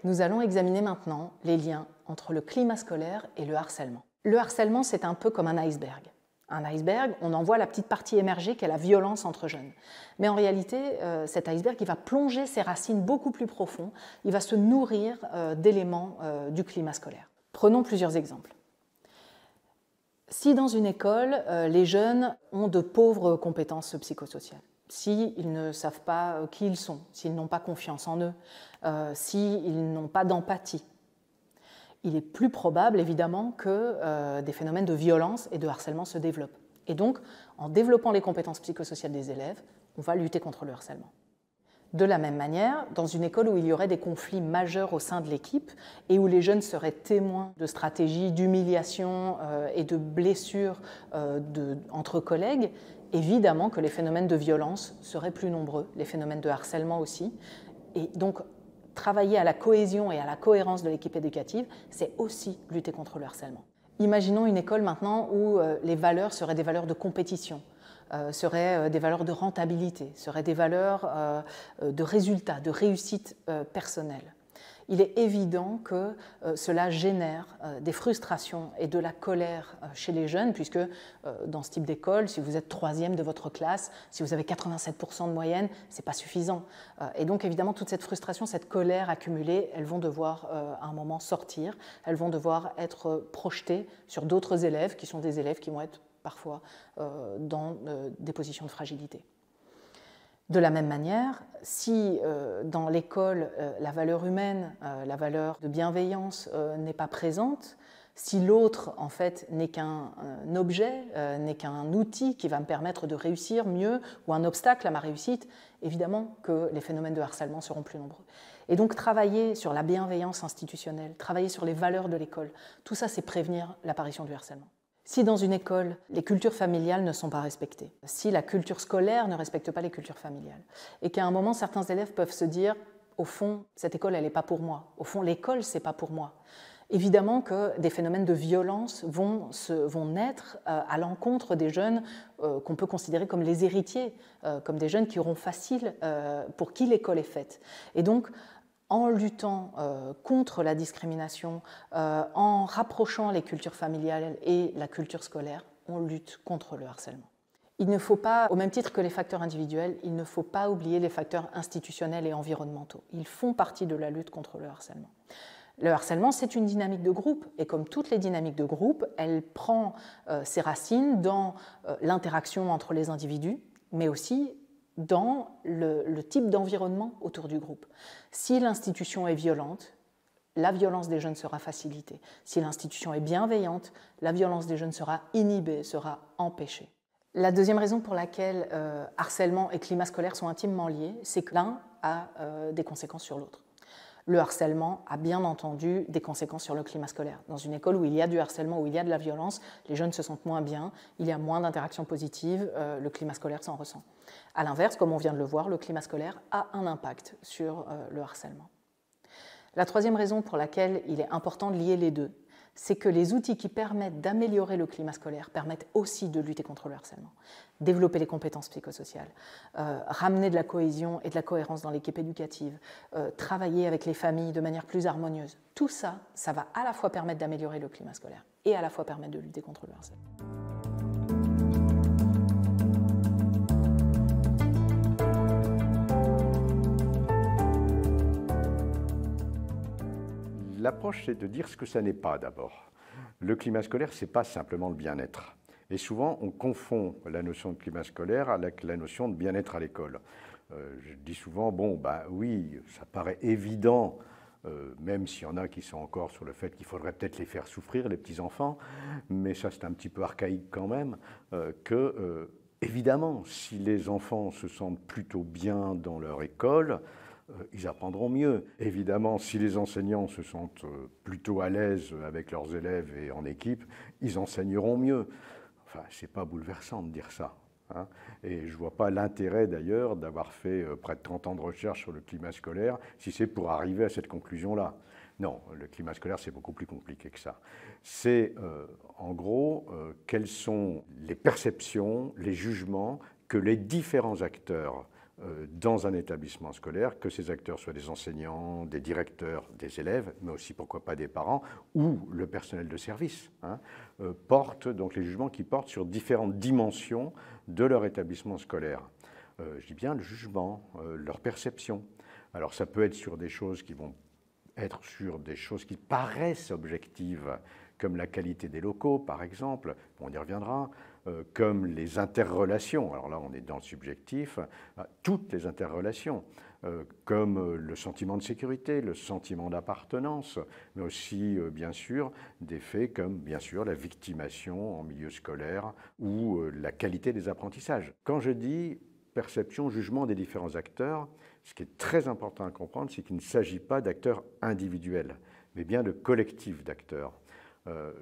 Nous allons examiner maintenant les liens entre le climat scolaire et le harcèlement. Le harcèlement, c'est un peu comme un iceberg. Un iceberg, on en voit la petite partie émerger qu'est la violence entre jeunes. Mais en réalité, cet iceberg, il va plonger ses racines beaucoup plus profond, il va se nourrir d'éléments du climat scolaire. Prenons plusieurs exemples. Si dans une école, les jeunes ont de pauvres compétences psychosociales, s'ils ne savent pas qui ils sont, s'ils n'ont pas confiance en eux, s'ils n'ont pas d'empathie, il est plus probable, évidemment, que des phénomènes de violence et de harcèlement se développent. Et donc, en développant les compétences psychosociales des élèves, on va lutter contre le harcèlement. De la même manière, dans une école où il y aurait des conflits majeurs au sein de l'équipe et où les jeunes seraient témoins de stratégies d'humiliation et de blessures entre collègues, évidemment que les phénomènes de violence seraient plus nombreux, les phénomènes de harcèlement aussi. Et donc, travailler à la cohésion et à la cohérence de l'équipe éducative, c'est aussi lutter contre le harcèlement. Imaginons une école maintenant où les valeurs seraient des valeurs de compétition, seraient des valeurs de rentabilité, seraient des valeurs de résultats, de réussite personnelle. Il est évident que cela génère des frustrations et de la colère chez les jeunes, puisque dans ce type d'école, si vous êtes troisième de votre classe, si vous avez 87% de moyenne, ce n'est pas suffisant. Et donc évidemment, toute cette frustration, cette colère accumulée, elles vont devoir à un moment sortir, elles vont devoir être projetées sur d'autres élèves, qui sont des élèves qui vont être parfois dans des positions de fragilité. De la même manière, si dans l'école la valeur humaine, la valeur de bienveillance n'est pas présente, si l'autre en fait n'est qu'un objet, n'est qu'un outil qui va me permettre de réussir mieux ou un obstacle à ma réussite, évidemment que les phénomènes de harcèlement seront plus nombreux. Et donc travailler sur la bienveillance institutionnelle, travailler sur les valeurs de l'école, tout ça c'est prévenir l'apparition du harcèlement. Si dans une école, les cultures familiales ne sont pas respectées, si la culture scolaire ne respecte pas les cultures familiales, et qu'à un moment, certains élèves peuvent se dire « au fond, cette école, elle n'est pas pour moi. Au fond, l'école, c'est pas pour moi ». Évidemment que des phénomènes de violence vont naître à l'encontre des jeunes qu'on peut considérer comme les héritiers, comme des jeunes qui auront facile, pour qui l'école est faite. Et donc, en luttant contre la discrimination, en rapprochant les cultures familiales et la culture scolaire, on lutte contre le harcèlement. Il ne faut pas, au même titre que les facteurs individuels, il ne faut pas oublier les facteurs institutionnels et environnementaux. Ils font partie de la lutte contre le harcèlement. Le harcèlement, c'est une dynamique de groupe, et comme toutes les dynamiques de groupe, elle prend ses racines dans l'interaction entre les individus, mais aussi dans le type d'environnement autour du groupe. Si l'institution est violente, la violence des jeunes sera facilitée. Si l'institution est bienveillante, la violence des jeunes sera inhibée, sera empêchée. La deuxième raison pour laquelle harcèlement et climat scolaire sont intimement liés, c'est que l'un a des conséquences sur l'autre. Le harcèlement a bien entendu des conséquences sur le climat scolaire. Dans une école où il y a du harcèlement, où il y a de la violence, les jeunes se sentent moins bien, il y a moins d'interactions positives, le climat scolaire s'en ressent. A l'inverse, comme on vient de le voir, le climat scolaire a un impact sur le harcèlement. La troisième raison pour laquelle il est important de lier les deux, c'est que les outils qui permettent d'améliorer le climat scolaire permettent aussi de lutter contre le harcèlement. Développer les compétences psychosociales, ramener de la cohésion et de la cohérence dans l'équipe éducative, travailler avec les familles de manière plus harmonieuse. Tout ça, ça va à la fois permettre d'améliorer le climat scolaire et à la fois permettre de lutter contre le harcèlement. L'approche, c'est de dire ce que ça n'est pas d'abord. Le climat scolaire, ce n'est pas simplement le bien-être. Et souvent, on confond la notion de climat scolaire avec la notion de bien-être à l'école. Je dis souvent, bon, bah oui, ça paraît évident, même s'il y en a qui sont encore sur le fait qu'il faudrait peut-être les faire souffrir, les petits-enfants, mais ça c'est un petit peu archaïque quand même, évidemment, si les enfants se sentent plutôt bien dans leur école, ils apprendront mieux. Évidemment, si les enseignants se sentent plutôt à l'aise avec leurs élèves et en équipe, ils enseigneront mieux. Enfin, c'est pas bouleversant de dire ça. Hein. Et je ne vois pas l'intérêt d'ailleurs d'avoir fait près de 30 ans de recherche sur le climat scolaire si c'est pour arriver à cette conclusion-là. Non, le climat scolaire, c'est beaucoup plus compliqué que ça. C'est en gros quelles sont les perceptions, les jugements que les différents acteurs dans un établissement scolaire, que ces acteurs soient des enseignants, des directeurs, des élèves, mais aussi pourquoi pas des parents ou le personnel de service, portent donc les jugements qui portent sur différentes dimensions de leur établissement scolaire. Je dis bien le jugement, leur perception. Alors ça peut être sur des choses qui vont être sur des choses qui paraissent objectives, comme la qualité des locaux, par exemple, on y reviendra, comme les interrelations, alors là on est dans le subjectif, toutes les interrelations, comme le sentiment de sécurité, le sentiment d'appartenance, mais aussi bien sûr des faits comme bien sûr la victimation en milieu scolaire ou la qualité des apprentissages. Quand je dis perception, jugement des différents acteurs, ce qui est très important à comprendre, c'est qu'il ne s'agit pas d'acteurs individuels, mais bien de collectifs d'acteurs.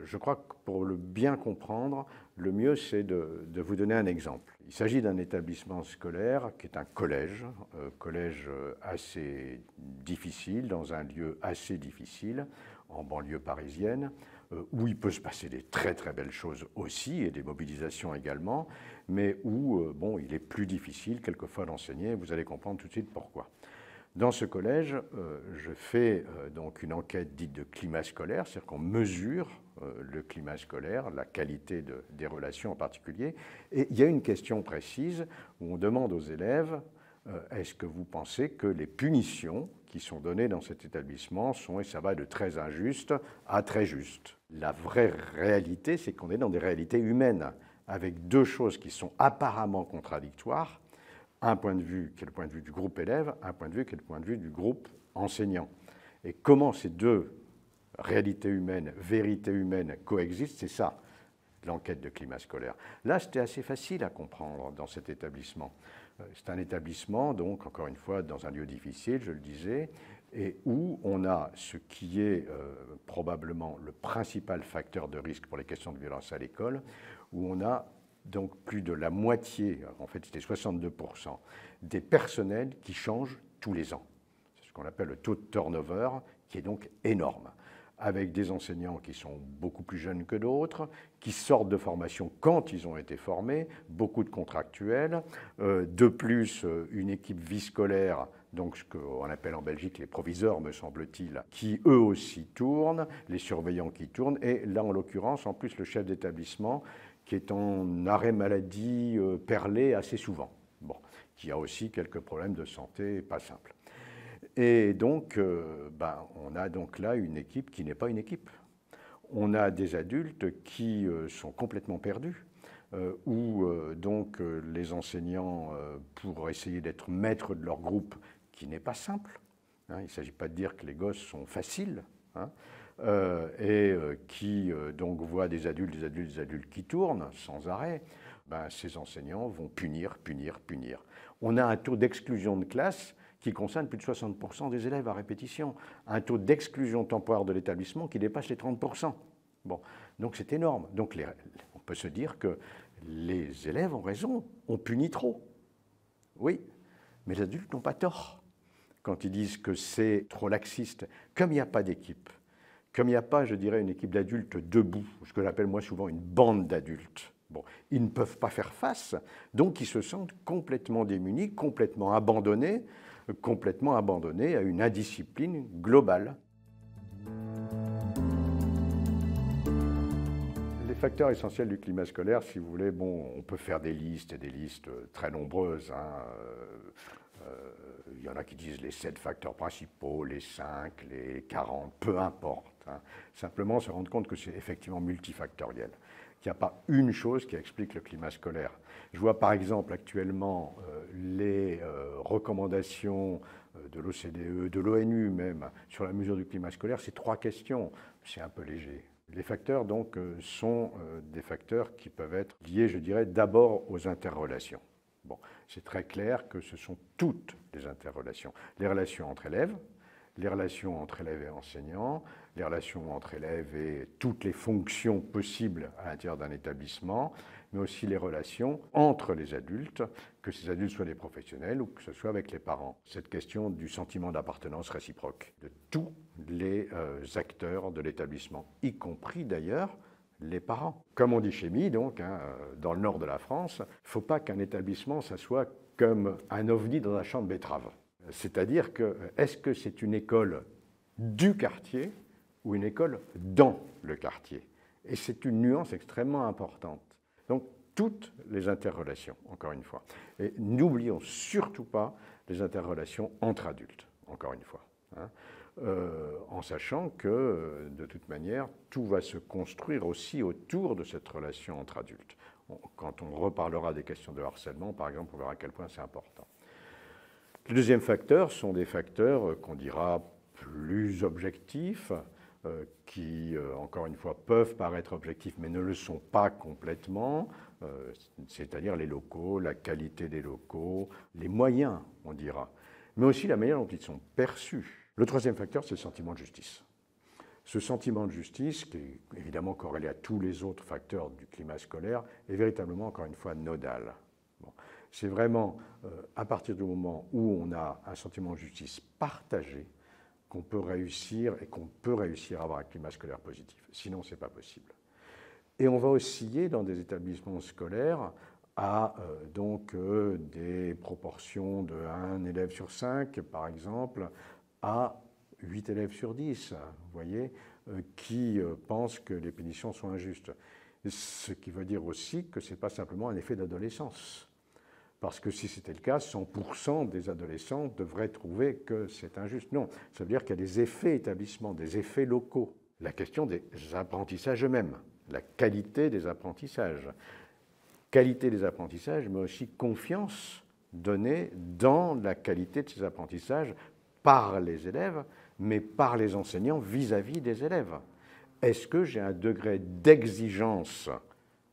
Je crois que pour le bien comprendre, le mieux c'est de vous donner un exemple. Il s'agit d'un établissement scolaire qui est un collège, collège assez difficile, dans un lieu assez difficile, en banlieue parisienne, où il peut se passer des très très belles choses aussi, et des mobilisations également, mais où bon, il est plus difficile quelquefois d'enseigner, vous allez comprendre tout de suite pourquoi. Dans ce collège, je fais donc une enquête dite de climat scolaire, c'est-à-dire qu'on mesure le climat scolaire, la qualité des relations en particulier, et il y a une question précise où on demande aux élèves est-ce que vous pensez que les punitions qui sont données dans cet établissement sont, et ça va de très injuste à très juste. La vraie réalité, c'est qu'on est dans des réalités humaines, avec deux choses qui sont apparemment contradictoires. Un point de vue qui est le point de vue du groupe élève, un point de vue qui est le point de vue du groupe enseignant. Et comment ces deux réalités humaines, vérités humaines coexistent, c'est ça, l'enquête de climat scolaire. Là, c'était assez facile à comprendre dans cet établissement. C'est un établissement, donc, encore une fois, dans un lieu difficile, je le disais, et où on a ce qui est probablement le principal facteur de risque pour les questions de violence à l'école, où on a donc plus de la moitié, en fait c'était 62%, des personnels qui changent tous les ans. C'est ce qu'on appelle le taux de turnover, qui est donc énorme, avec des enseignants qui sont beaucoup plus jeunes que d'autres, qui sortent de formation quand ils ont été formés, beaucoup de contractuels, de plus une équipe vie scolaire, donc ce qu'on appelle en Belgique les proviseurs, me semble-t-il, qui eux aussi tournent, les surveillants qui tournent, et là en l'occurrence, en plus le chef d'établissement, qui est en arrêt maladie perlé assez souvent, bon, qui a aussi quelques problèmes de santé pas simples. Et donc, on a donc là une équipe qui n'est pas une équipe. On a des adultes qui sont complètement perdus, où donc les enseignants, pour essayer d'être maîtres de leur groupe, qui n'est pas simple, hein, il ne s'agit pas de dire que les gosses sont faciles, hein, qui donc voient des adultes qui tournent sans arrêt, ces enseignants vont punir. On a un taux d'exclusion de classe qui concerne plus de 60% des élèves à répétition, un taux d'exclusion temporaire de l'établissement qui dépasse les 30%. Bon, donc c'est énorme. Donc on peut se dire que les élèves ont raison, on punit trop. Oui, mais les adultes n'ont pas tort quand ils disent que c'est trop laxiste. Comme il n'y a pas d'équipe, comme il n'y a pas, je dirais, une équipe d'adultes debout, ce que j'appelle moi souvent une bande d'adultes, bon, ils ne peuvent pas faire face, donc ils se sentent complètement démunis, complètement abandonnés à une indiscipline globale. Les facteurs essentiels du climat scolaire, si vous voulez, bon, on peut faire des listes et des listes très nombreuses, hein. Il y en a qui disent les 7 facteurs principaux, les 5, les 40, peu importe. Hein. Simplement se rendre compte que c'est effectivement multifactoriel, qu'il n'y a pas une chose qui explique le climat scolaire. Je vois par exemple actuellement les recommandations de l'OCDE, de l'ONU même, sur la mesure du climat scolaire, c'est 3 questions, c'est un peu léger. Les facteurs donc sont des facteurs qui peuvent être liés, je dirais, d'abord aux interrelations. Bon, c'est très clair que ce sont toutes les interrelations. Les relations entre élèves, les relations entre élèves et enseignants, les relations entre élèves et toutes les fonctions possibles à l'intérieur d'un établissement, mais aussi les relations entre les adultes, que ces adultes soient des professionnels ou que ce soit avec les parents. Cette question du sentiment d'appartenance réciproque de tous les acteurs de l'établissement, y compris d'ailleurs les parents. Comme on dit chez MI, donc, hein, dans le nord de la France, il ne faut pas qu'un établissement, ça soit comme un ovni dans un champ de betteraves. C'est-à-dire que, est-ce que c'est une école du quartier ou une école dans le quartier? Et c'est une nuance extrêmement importante. Donc, toutes les interrelations, encore une fois. Et n'oublions surtout pas les interrelations entre adultes, encore une fois. Hein. En sachant que, de toute manière, tout va se construire aussi autour de cette relation entre adultes. Quand on reparlera des questions de harcèlement, par exemple, on verra à quel point c'est important. Le deuxième facteur sont des facteurs qu'on dira plus objectifs, qui, encore une fois, peuvent paraître objectifs, mais ne le sont pas complètement, c'est-à-dire les locaux, la qualité des locaux, les moyens, on dira, mais aussi la manière dont ils sont perçus. Le troisième facteur, c'est le sentiment de justice. Ce sentiment de justice, qui est évidemment corrélé à tous les autres facteurs du climat scolaire, est véritablement, encore une fois, nodal. Bon. C'est vraiment à partir du moment où on a un sentiment de justice partagé qu'on peut réussir à avoir un climat scolaire positif. Sinon, ce n'est pas possible. Et on va osciller dans des établissements scolaires à des proportions de 1 élève sur 5, par exemple, à 8 élèves sur 10, vous voyez, qui pensent que les punitions sont injustes. Ce qui veut dire aussi que ce n'est pas simplement un effet d'adolescence. Parce que si c'était le cas, 100% des adolescents devraient trouver que c'est injuste. Non, ça veut dire qu'il y a des effets établissements, des effets locaux. La question des apprentissages eux-mêmes, la qualité des apprentissages. Qualité des apprentissages, mais aussi confiance donnée dans la qualité de ces apprentissages par les élèves, mais par les enseignants vis-à-vis des élèves. Est-ce que j'ai un degré d'exigence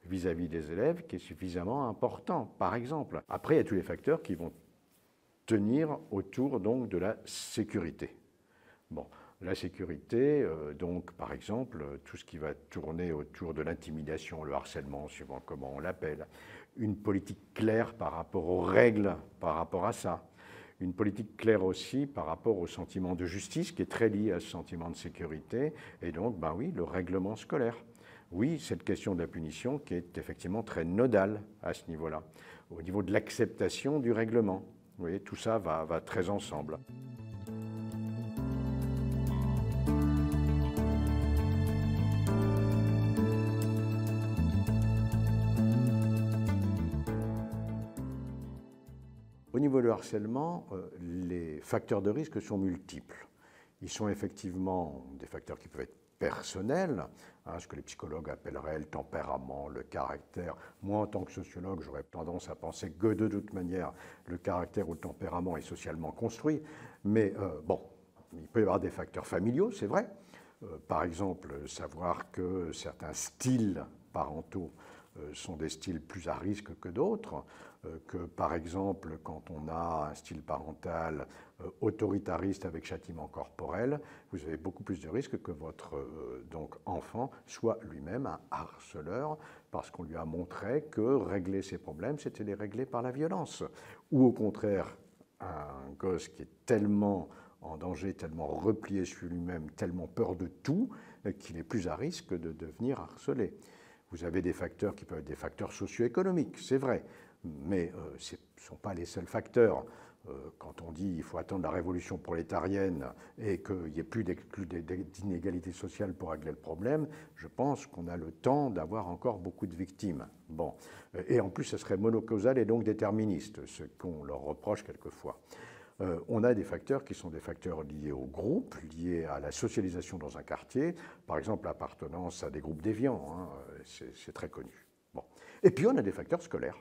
vis-à-vis des élèves qui est suffisamment important, par exemple? Après, il y a tous les facteurs qui vont tenir autour donc de la sécurité. Bon, la sécurité, donc par exemple, tout ce qui va tourner autour de l'intimidation, le harcèlement, suivant comment on l'appelle, une politique claire par rapport aux règles, par rapport à ça. Une politique claire aussi par rapport au sentiment de justice qui est très lié à ce sentiment de sécurité, et donc, ben oui, le règlement scolaire. Oui, cette question de la punition qui est effectivement très nodale à ce niveau-là, au niveau de l'acceptation du règlement. Vous voyez, tout ça va très ensemble. Au niveau du harcèlement, les facteurs de risque sont multiples. Ils sont effectivement des facteurs qui peuvent être personnels, hein, ce que les psychologues appelleraient le tempérament, le caractère. Moi, en tant que sociologue, j'aurais tendance à penser que de toute manière, le caractère ou le tempérament est socialement construit. Mais bon, il peut y avoir des facteurs familiaux, c'est vrai. Par exemple, savoir que certains styles parentaux sont des styles plus à risque que d'autres, que par exemple quand on a un style parental autoritariste avec châtiment corporel, vous avez beaucoup plus de risques que votre enfant soit lui-même un harceleur parce qu'on lui a montré que régler ses problèmes, c'était les régler par la violence. Ou au contraire, un gosse qui est tellement en danger, tellement replié sur lui-même, tellement peur de tout, qu'il est plus à risque de devenir harcelé. Vous avez des facteurs qui peuvent être des facteurs socio-économiques, c'est vrai, mais ce ne sont pas les seuls facteurs. Quand on dit qu'il faut attendre la révolution prolétarienne et qu'il n'y ait plus d'inégalités sociales pour régler le problème, je pense qu'on a le temps d'avoir encore beaucoup de victimes. Bon. Et en plus, ce serait monocausal et donc déterministe, ce qu'on leur reproche quelquefois. On a des facteurs qui sont des facteurs liés au groupe, liés à la socialisation dans un quartier, par exemple l'appartenance à des groupes déviants, hein, c'est très connu. Bon. Et puis on a des facteurs scolaires.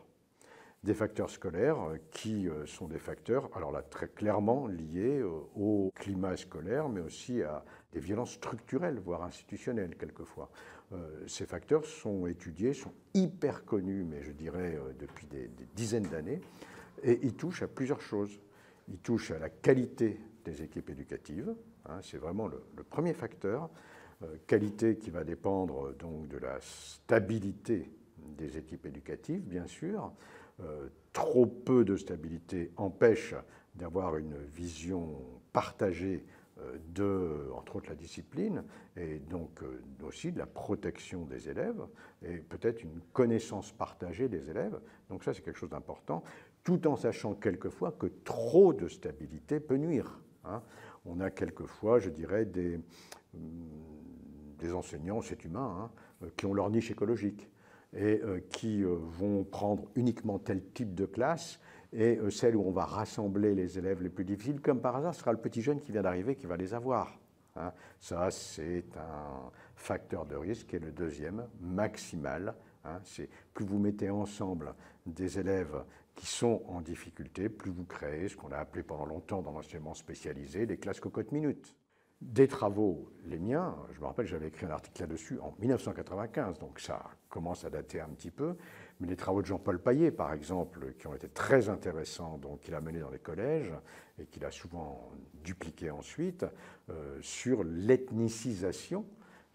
Des facteurs scolaires qui sont des facteurs, alors là très clairement liés au climat scolaire, mais aussi à des violences structurelles, voire institutionnelles quelquefois. Ces facteurs sont étudiés, sont hyper connus, mais je dirais depuis des dizaines d'années, et ils touchent à plusieurs choses. Ils touchent à la qualité des équipes éducatives, hein, c'est vraiment le premier facteur, qualité qui va dépendre donc de la stabilité des équipes éducatives, bien sûr. Trop peu de stabilité empêche d'avoir une vision partagée entre autres la discipline, et donc aussi de la protection des élèves, et peut-être une connaissance partagée des élèves. Donc ça, c'est quelque chose d'important, tout en sachant quelquefois que trop de stabilité peut nuire. Hein. On a quelquefois, je dirais, des enseignants, c'est humain, hein, qui ont leur niche écologique et qui vont prendre uniquement tel type de classe, et celle où on va rassembler les élèves les plus difficiles, comme par hasard, ce sera le petit jeune qui vient d'arriver qui va les avoir. Hein. Ça, c'est un facteur de risque, qui est le deuxième, maximal. Hein. C'est plus vous mettez ensemble des élèves qui sont en difficulté, plus vous créez ce qu'on a appelé pendant longtemps dans l'enseignement spécialisé les classes cocotte-minute. Des travaux, les miens, je me rappelle, j'avais écrit un article là-dessus en 1995, donc ça commence à dater un petit peu, mais les travaux de Jean-Paul Paillet, par exemple, qui ont été très intéressants, donc qu'il a menés dans les collèges et qu'il a souvent dupliqué ensuite, sur l'ethnicisation,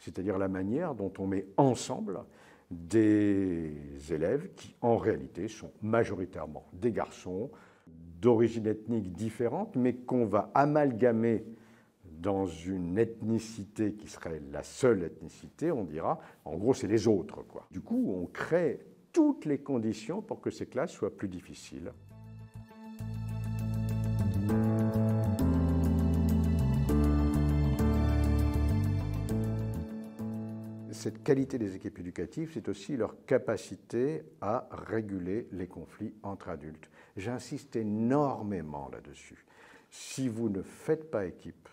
c'est-à-dire la manière dont on met ensemble des élèves qui, en réalité, sont majoritairement des garçons d'origine ethnique différente, mais qu'on va amalgamer dans une ethnicité qui serait la seule ethnicité, on dira, en gros, c'est les autres, quoi. Du coup, on crée toutes les conditions pour que ces classes soient plus difficiles. Cette qualité des équipes éducatives, c'est aussi leur capacité à réguler les conflits entre adultes. J'insiste énormément là-dessus. Si vous ne faites pas équipe,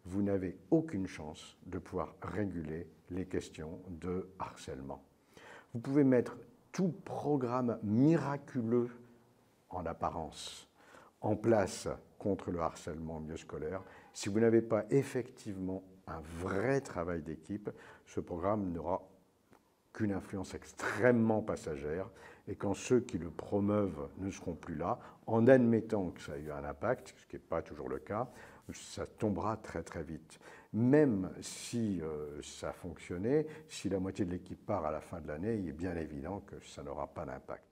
vous n'avez aucune chance de pouvoir réguler les questions de harcèlement. Vous pouvez mettre tout programme miraculeux, en apparence, en place contre le harcèlement au milieu scolaire. Si vous n'avez pas effectivement un vrai travail d'équipe, ce programme n'aura qu'une influence extrêmement passagère, et quand ceux qui le promeuvent ne seront plus là, en admettant que ça a eu un impact, ce qui n'est pas toujours le cas, ça tombera très très vite. Même si ça a fonctionné, si la moitié de l'équipe part à la fin de l'année, il est bien évident que ça n'aura pas d'impact.